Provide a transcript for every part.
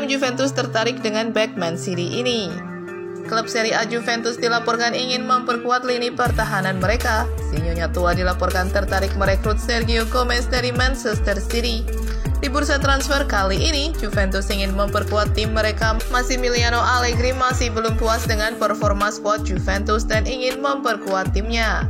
namun Juventus tertarik dengan bek Man City ini. Klub Serie A Juventus dilaporkan ingin memperkuat lini pertahanan mereka. Si Nyonya tua dilaporkan tertarik merekrut Sergio Gomez dari Manchester City. Di bursa transfer kali ini, Juventus ingin memperkuat tim mereka. Massimiliano Allegri masih belum puas dengan performa skuad Juventus dan ingin memperkuat timnya.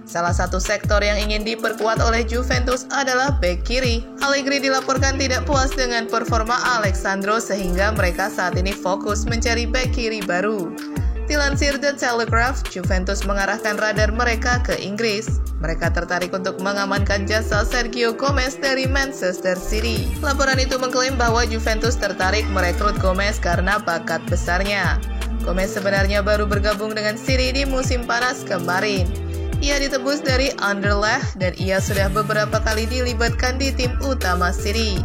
Salah satu sektor yang ingin diperkuat oleh Juventus adalah bek kiri. Allegri dilaporkan tidak puas dengan performa Alexandro sehingga mereka saat ini fokus mencari bek kiri baru. Dilansir The Telegraph, Juventus mengarahkan radar mereka ke Inggris. Mereka tertarik untuk mengamankan jasa Sergio Gomez dari Manchester City. Laporan itu mengklaim bahwa Juventus tertarik merekrut Gomez karena bakat besarnya. Gomez sebenarnya baru bergabung dengan City di musim panas kemarin. Ia ditebus dari Anderlecht dan ia sudah beberapa kali dilibatkan di tim utama City.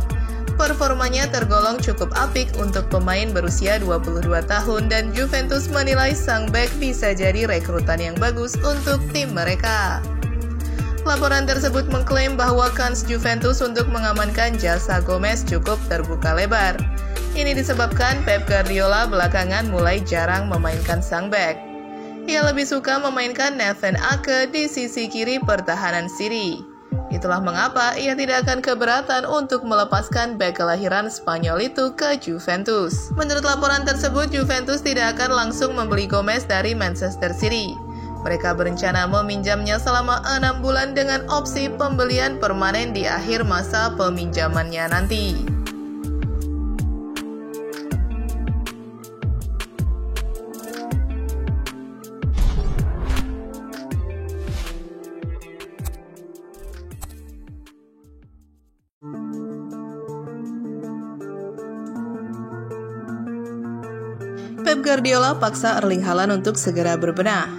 Performanya tergolong cukup apik untuk pemain berusia 22 tahun dan Juventus menilai sang bek bisa jadi rekrutan yang bagus untuk tim mereka. Laporan tersebut mengklaim bahwa kans Juventus untuk mengamankan jasa Gomez cukup terbuka lebar. Ini disebabkan Pep Guardiola belakangan mulai jarang memainkan sang bek. Ia lebih suka memainkan Nathan Ake di sisi kiri pertahanan City. Itulah mengapa ia tidak akan keberatan untuk melepaskan bek kelahiran Spanyol itu ke Juventus. Menurut laporan tersebut, Juventus tidak akan langsung membeli Gomez dari Manchester City. Mereka berencana meminjamnya selama 6 bulan dengan opsi pembelian permanen di akhir masa peminjamannya nanti. Pep Guardiola paksa Erling Haaland untuk segera berbenah.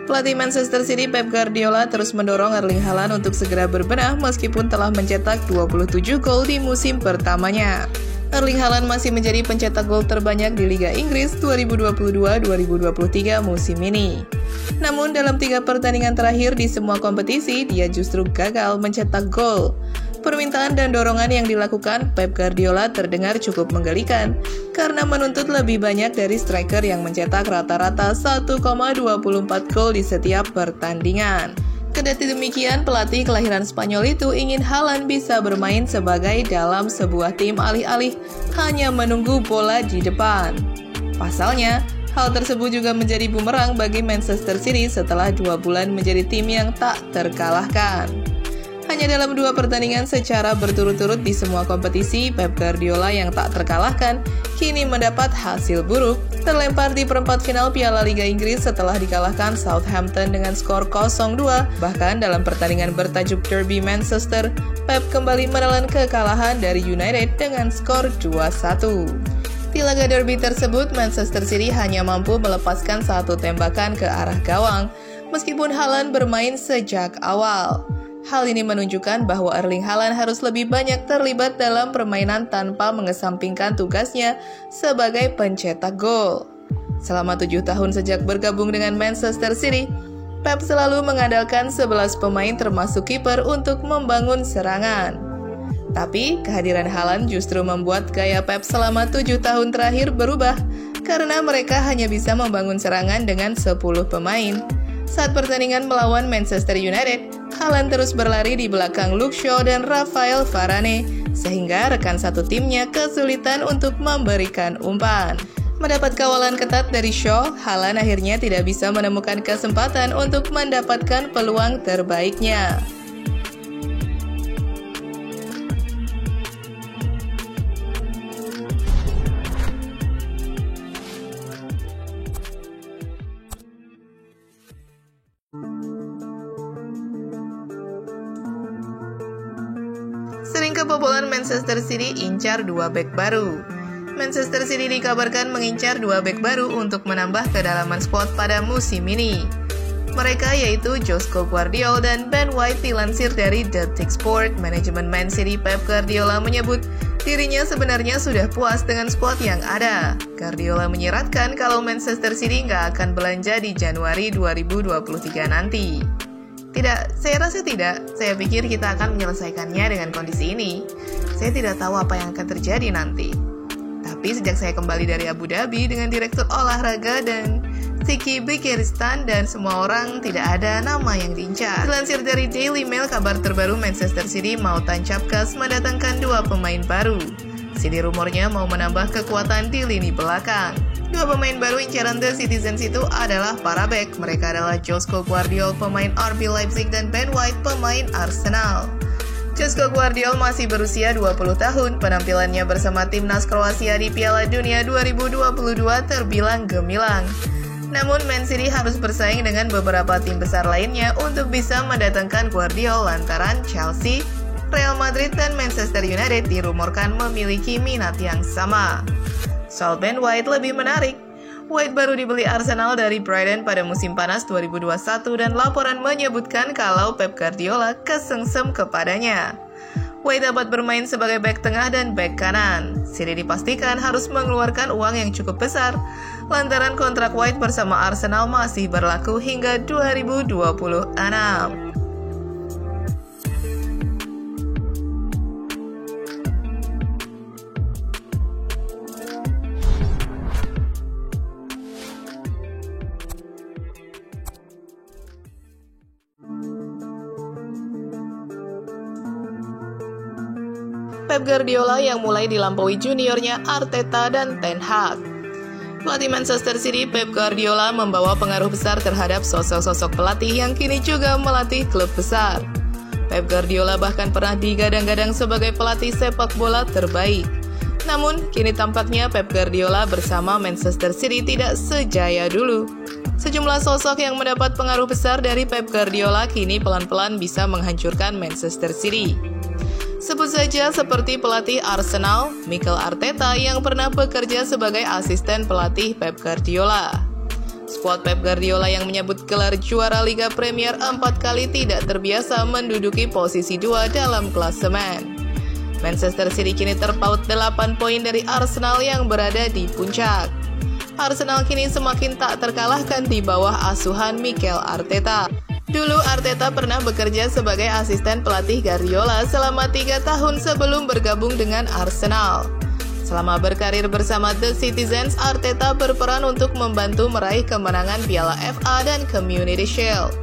Pelatih Manchester City Pep Guardiola terus mendorong Erling Haaland untuk segera berbenah meskipun telah mencetak 27 gol di musim pertamanya. Erling Haaland masih menjadi pencetak gol terbanyak di Liga Inggris 2022-2023 musim ini. Namun dalam 3 pertandingan terakhir di semua kompetisi, dia justru gagal mencetak gol. Permintaan dan dorongan yang dilakukan Pep Guardiola terdengar cukup menggelikan karena menuntut lebih banyak dari striker yang mencetak rata-rata 1,24 gol di setiap pertandingan. Kendati demikian, pelatih kelahiran Spanyol itu ingin Haaland bisa bermain sebagai dalam sebuah tim alih-alih hanya menunggu bola di depan. Pasalnya, hal tersebut juga menjadi bumerang bagi Manchester City setelah 2 bulan menjadi tim yang tak terkalahkan. Hanya dalam 2 pertandingan secara berturut-turut di semua kompetisi, Pep Guardiola yang tak terkalahkan kini mendapat hasil buruk. Terlempar di perempat final Piala Liga Inggris setelah dikalahkan Southampton dengan skor 0-2. Bahkan dalam pertandingan bertajuk Derby Manchester, Pep kembali menelan kekalahan dari United dengan skor 2-1. Di laga derby tersebut, Manchester City hanya mampu melepaskan 1 tembakan ke arah gawang, meskipun Haaland bermain sejak awal. Hal ini menunjukkan bahwa Erling Haaland harus lebih banyak terlibat dalam permainan tanpa mengesampingkan tugasnya sebagai pencetak gol. Selama 7 tahun sejak bergabung dengan Manchester City, Pep selalu mengandalkan 11 pemain termasuk kiper untuk membangun serangan. Tapi, kehadiran Haaland justru membuat gaya Pep selama 7 tahun terakhir berubah karena mereka hanya bisa membangun serangan dengan 10 pemain. Saat pertandingan melawan Manchester United, Haaland terus berlari di belakang Luke Shaw dan Rafael Varane, sehingga rekan satu timnya kesulitan untuk memberikan umpan. Mendapat kawalan ketat dari Shaw, Haaland akhirnya tidak bisa menemukan kesempatan untuk mendapatkan peluang terbaiknya. Sering kebobolan Manchester City incar 2 bek baru. Manchester City dikabarkan mengincar 2 bek baru untuk menambah kedalaman skuad pada musim ini. Mereka yaitu Josko Gvardiol dan Ben White. Dilansir dari Detik Sport, manajemen Man City Pep Guardiola menyebut dirinya sebenarnya sudah puas dengan skuad yang ada. Guardiola menyiratkan kalau Manchester City nggak akan belanja di Januari 2023 nanti. Tidak, saya rasa tidak. Saya pikir kita akan menyelesaikannya dengan kondisi ini. Saya tidak tahu apa yang akan terjadi nanti. Tapi sejak saya kembali dari Abu Dhabi dengan direktur olahraga dan Tiki Bikiristan dan semua orang, tidak ada nama yang diincar. Dilansir dari Daily Mail, kabar terbaru Manchester City mau tancap gas mendatangkan 2 pemain baru. City rumornya mau menambah kekuatan di lini belakang. 2 pemain baru incaran The Citizens itu adalah para bek. Mereka adalah Josko Gvardiol, pemain RB Leipzig, dan Ben White, pemain Arsenal. Josko Gvardiol masih berusia 20 tahun. Penampilannya bersama timnas Kroasia di Piala Dunia 2022 terbilang gemilang. Namun Man City harus bersaing dengan beberapa tim besar lainnya untuk bisa mendatangkan Gvardiol lantaran Chelsea, Real Madrid, dan Manchester United dirumorkan memiliki minat yang sama. Soal Ben White lebih menarik. White baru dibeli Arsenal dari Brighton pada musim panas 2021 dan laporan menyebutkan kalau Pep Guardiola kesengsem kepadanya. White dapat bermain sebagai bek tengah dan bek kanan. City dipastikan harus mengeluarkan uang yang cukup besar lantaran kontrak White bersama Arsenal masih berlaku hingga 2026. Pep Guardiola yang mulai dilampaui juniornya Arteta dan Ten Hag. Pelatih Manchester City Pep Guardiola membawa pengaruh besar terhadap sosok-sosok pelatih yang kini juga melatih klub besar. Pep Guardiola bahkan pernah digadang-gadang sebagai pelatih sepak bola terbaik. Namun, kini tampaknya Pep Guardiola bersama Manchester City tidak sejaya dulu. Sejumlah sosok yang mendapat pengaruh besar dari Pep Guardiola kini pelan-pelan bisa menghancurkan Manchester City. Sebut saja seperti pelatih Arsenal, Mikel Arteta yang pernah bekerja sebagai asisten pelatih Pep Guardiola. Skuad Pep Guardiola yang menyabut gelar juara Liga Premier 4 kali tidak terbiasa menduduki posisi 2 dalam klasemen. Manchester City kini terpaut 8 poin dari Arsenal yang berada di puncak. Arsenal kini semakin tak terkalahkan di bawah asuhan Mikel Arteta. Dulu Arteta pernah bekerja sebagai asisten pelatih Guardiola selama 3 tahun sebelum bergabung dengan Arsenal. Selama berkarir bersama The Citizens, Arteta berperan untuk membantu meraih kemenangan Piala FA dan Community Shield.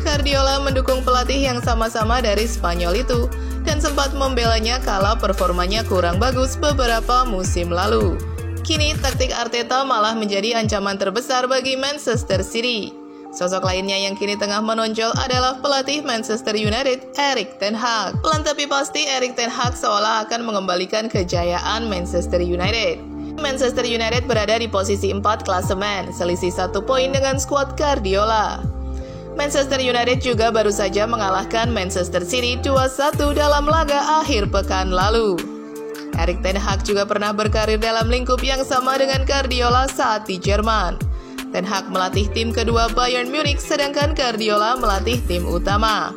Guardiola mendukung pelatih yang sama-sama dari Spanyol itu dan sempat membelanya kala performanya kurang bagus beberapa musim lalu. Kini taktik Arteta malah menjadi ancaman terbesar bagi Manchester City. Sosok lainnya yang kini tengah menonjol adalah pelatih Manchester United, Erik ten Hag. Pelan tapi pasti Erik ten Hag seolah akan mengembalikan kejayaan Manchester United. Manchester United berada di posisi 4 klasemen, selisih 1 poin dengan skuad Guardiola. Manchester United juga baru saja mengalahkan Manchester City 2-1 dalam laga akhir pekan lalu. Erik ten Hag juga pernah berkarir dalam lingkup yang sama dengan Guardiola saat di Jerman. Ten Hag melatih tim kedua Bayern Munich, sedangkan Guardiola melatih tim utama.